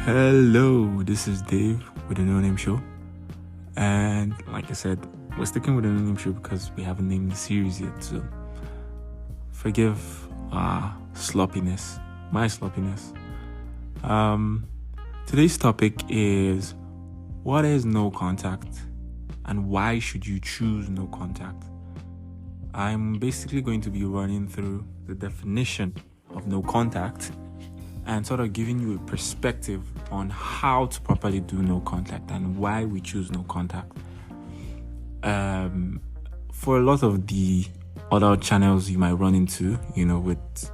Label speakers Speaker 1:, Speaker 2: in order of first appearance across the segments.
Speaker 1: Hello, this is Dave with the No Name Show. And like I said, we're sticking with the No Name Show because we haven't named the series yet. So forgive our sloppiness, my sloppiness. Today's topic is what is no contact and why should you choose no contact? I'm basically going to be running through the definition of no contact and sort of giving you a perspective on how to properly do no contact and why we choose no contact. For a lot of the other channels you might run into, with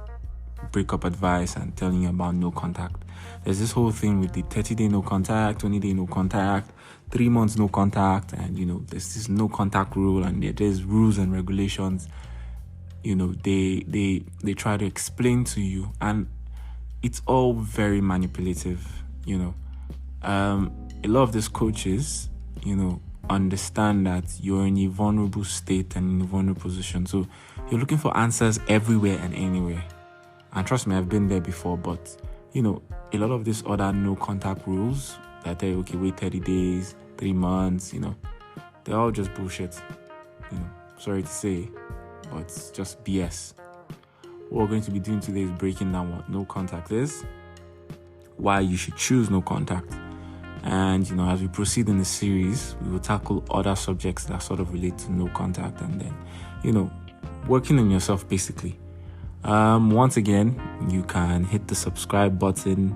Speaker 1: breakup advice and telling you about no contact, there's this whole thing with the 30-day no contact, 20-day no contact, 3 months no contact, and there's this no contact rule, and there's rules and regulations. They try to explain to you, and it's all very manipulative. A lot of these coaches, understand that you're in a vulnerable state and in a vulnerable position, so you're looking for answers everywhere and anywhere. And trust me, I've been there before. But a lot of these other no contact rules that tell you, okay, wait 30 days, 3 months, they're all just bullshit. Sorry to say, but it's just BS. What we're going to be doing today is breaking down what no contact is, why you should choose no contact, and as we proceed in the series, we will tackle other subjects that sort of relate to no contact, and then working on yourself basically. Once again, you can hit the subscribe button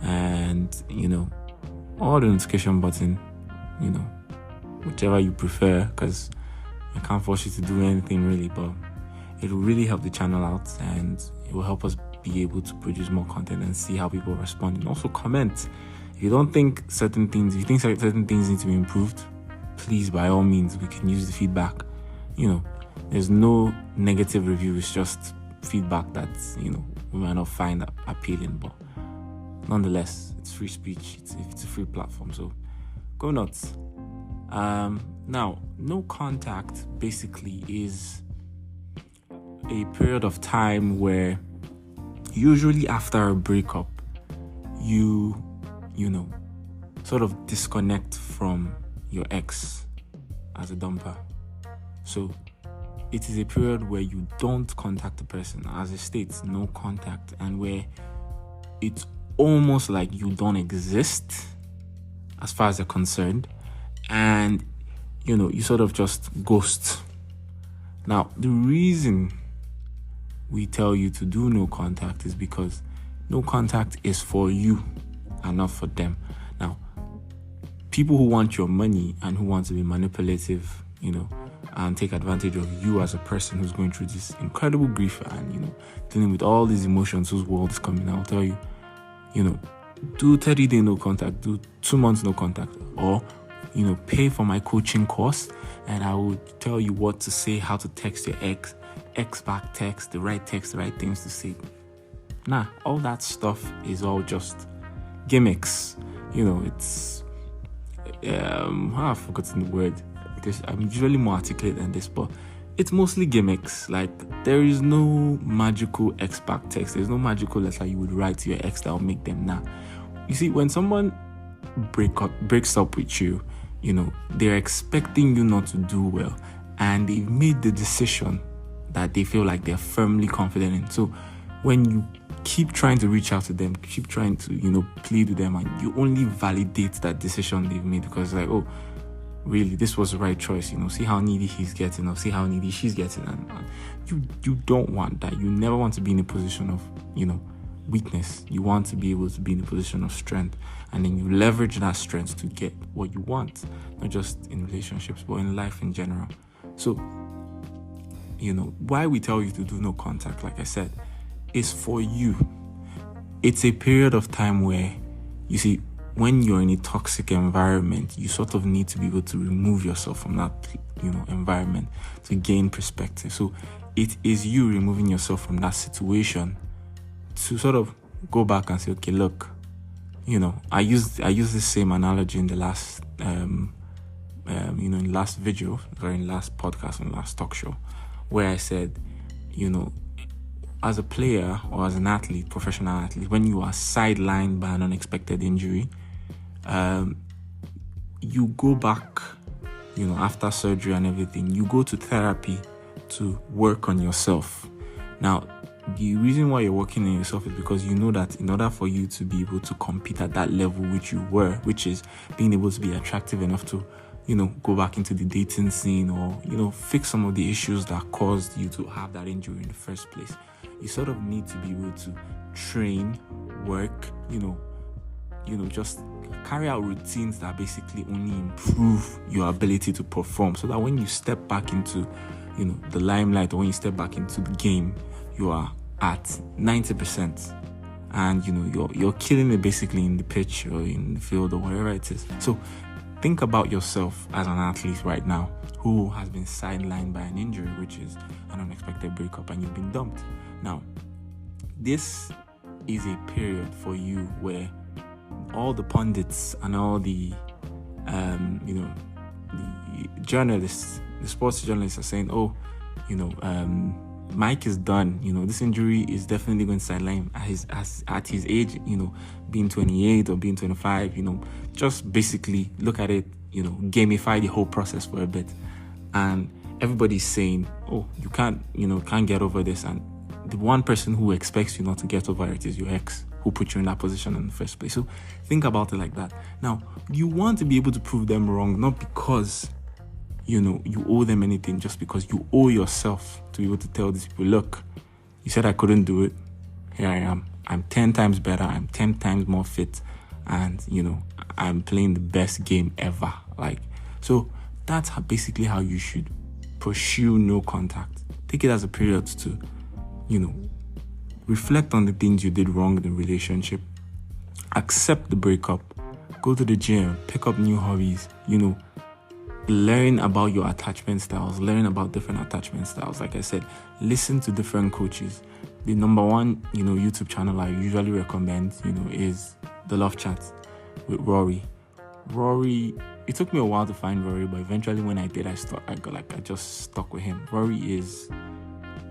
Speaker 1: and or the notification button, whichever you prefer, because I can't force you to do anything really, but it will really help the channel out, and it will help us be able to produce more content and see how people respond. And also comment. If you don't think certain things, if you think certain things need to be improved, please, by all means, we can use the feedback. There's no negative review. It's just feedback that, we might not find appealing, but nonetheless, it's free speech. It's a free platform, so go nuts. Now, no contact basically is a period of time where usually after a breakup, you sort of disconnect from your ex as a dumper. So it is a period where you don't contact the person, as it states, no contact, and where it's almost like you don't exist as far as they're concerned, and you sort of just ghost. Now, the reason we tell you to do no contact is because no contact is for you and not for them. Now, people who want your money and who want to be manipulative, and take advantage of you as a person who's going through this incredible grief and, dealing with all these emotions whose world is coming, I'll tell you, do 30-day no contact, do 2 months no contact, or, pay for my coaching course, and I will tell you what to say, how to text your ex back text, the right things to say. Nah, all that stuff is all just gimmicks. It's I've forgotten the word because I'm usually more articulate than this, but it's mostly gimmicks. Like, there is no magical ex back text. There's no magical letter you would write to your ex that will make them nah. You see, when someone breaks up with you, they're expecting you not to do well, and they've made the decision that they feel like they're firmly confident in. So when you keep trying to reach out to them, keep trying to, plead with them, and you only validate that decision they've made, because like, oh, really, this was the right choice, see how needy he's getting, or see how needy she's getting, and you don't want that. You never want to be in a position of, weakness. You want to be able to be in a position of strength, and then you leverage that strength to get what you want, not just in relationships, but in life in general. So, why we tell you to do no contact, like I said, is for you. It's a period of time where, you see, when you're in a toxic environment, you sort of need to be able to remove yourself from that, environment to gain perspective. So it is you removing yourself from that situation to sort of go back and say, okay, look, I used the same analogy in the last, in last video, or in last podcast, and last talk show, where I said, as a player or as an athlete, professional athlete, when you are sidelined by an unexpected injury, you go back, after surgery and everything, you go to therapy to work on yourself. Now, the reason why you're working on yourself is because you know that in order for you to be able to compete at that level which you were, which is being able to be attractive enough to, go back into the dating scene or, fix some of the issues that caused you to have that injury in the first place, you sort of need to be able to train, work, just carry out routines that basically only improve your ability to perform, so that when you step back into, the limelight, or when you step back into the game, you are at 90%, and you're killing it basically in the pitch or in the field or wherever it is. So think about yourself as an athlete right now who has been sidelined by an injury, which is an unexpected breakup, and you've been dumped. Now, this is a period for you where all the pundits and all the journalists, the sports journalists are saying, Mike is done. This injury is definitely going to sideline at his age, being 28 or being 25, just basically look at it, gamify the whole process for a bit. And everybody's saying, you can't get over this. And the one person who expects you not to get over it is your ex, who put you in that position in the first place. So think about it like that. Now, you want to be able to prove them wrong, not because you owe them anything, just because you owe yourself to be able to tell these people, look, you said I couldn't do it. Here I am. I'm 10 times better. I'm 10 times more fit. And, I'm playing the best game ever. So that's basically how you should pursue no contact. Take it as a period to, reflect on the things you did wrong in the relationship. Accept the breakup. Go to the gym. Pick up new hobbies. Learn about your attachment styles. Learn about different attachment styles. Like I said, listen to different coaches. The number one, YouTube channel I usually recommend, is The Love Chat with Rory. It took me a while to find Rory, but eventually when I did, I just stuck with him. Rory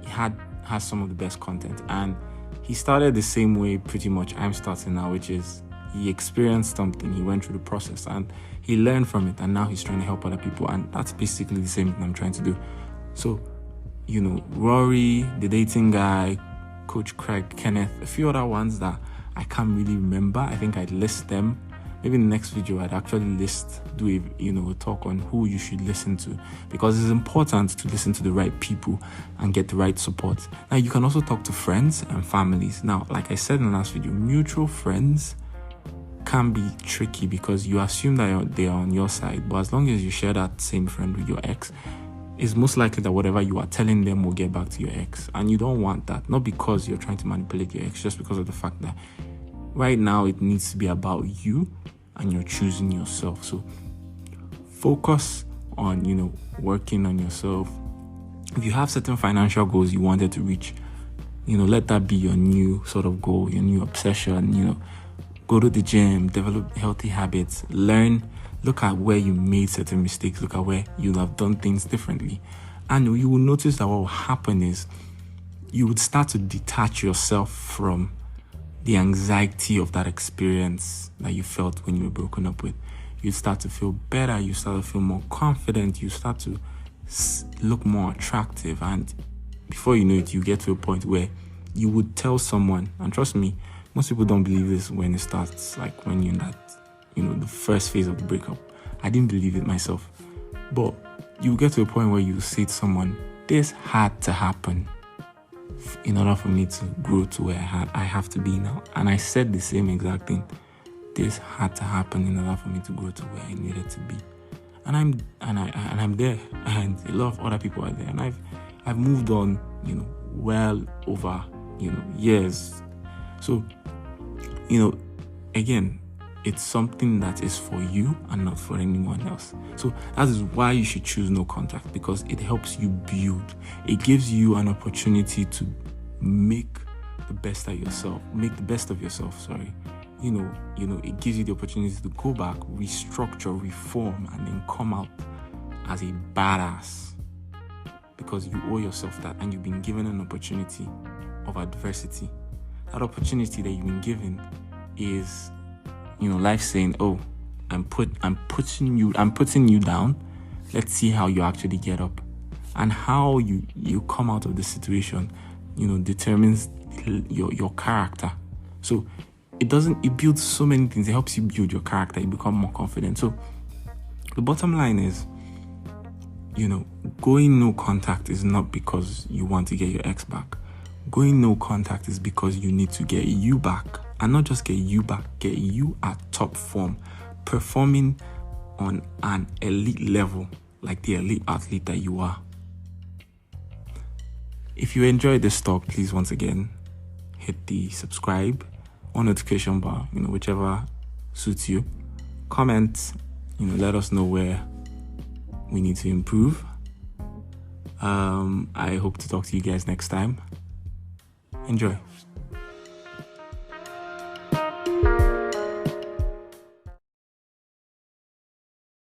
Speaker 1: has some of the best content, and he started the same way pretty much I'm starting now, which is he experienced something, he went through the process, and he learned from it, and now he's trying to help other people, and that's basically the same thing I'm trying to do. So, Rory, the dating guy, Coach Craig, Kenneth, a few other ones that I can't really remember. I think I'd list them. Maybe in the next video, I'd actually do a talk on who you should listen to, because it's important to listen to the right people and get the right support. Now, you can also talk to friends and families. Now, like I said in the last video, mutual friends can be tricky because you assume that they are on your side, but as long as you share that same friend with your ex, it's most likely that whatever you are telling them will get back to your ex, and you don't want that. Not because you're trying to manipulate your ex, just because of the fact that right now it needs to be about you and you're choosing yourself. So focus on working on yourself. If you have certain financial goals you wanted to reach, let that be your new sort of goal, your new obsession. Go to the gym, develop healthy habits, learn, look at where you made certain mistakes, look at where you have done things differently. And you will notice that what will happen is you would start to detach yourself from the anxiety of that experience that you felt when you were broken up with. You start to feel better, you start to feel more confident, you start to look more attractive, and before you know it, you get to a point where you would tell someone, and trust me, most people don't believe this when it starts, like when you're in that, the first phase of the breakup. I didn't believe it myself. But you get to a point where you say to someone, this had to happen in order for me to grow to where I have to be now. And I said the same exact thing. This had to happen in order for me to grow to where I needed to be. And I'm there, and a lot of other people are there. And I've moved on, well over, years. So, again, it's something that is for you and not for anyone else. So that is why you should choose no contact, because it helps you build. It gives you an opportunity to make the best of yourself. It gives you the opportunity to go back, restructure, reform, and then come out as a badass, because you owe yourself that, and you've been given an opportunity of adversity. That opportunity that you've been given is, life saying, "Oh, I'm putting you down. Let's see how you actually get up." And how you come out of the situation, determines your character. So it builds so many things. It helps you build your character. You become more confident. So the bottom line is, going no contact is not because you want to get your ex back. Going no contact is because you need to get you back. And not just get you back, get you at top form, performing on an elite level, like the elite athlete that you are. If you enjoyed this talk, please once again hit the subscribe or notification bar, whichever suits you. Comment, let us know where we need to improve. I hope to talk to you guys next time. Enjoy.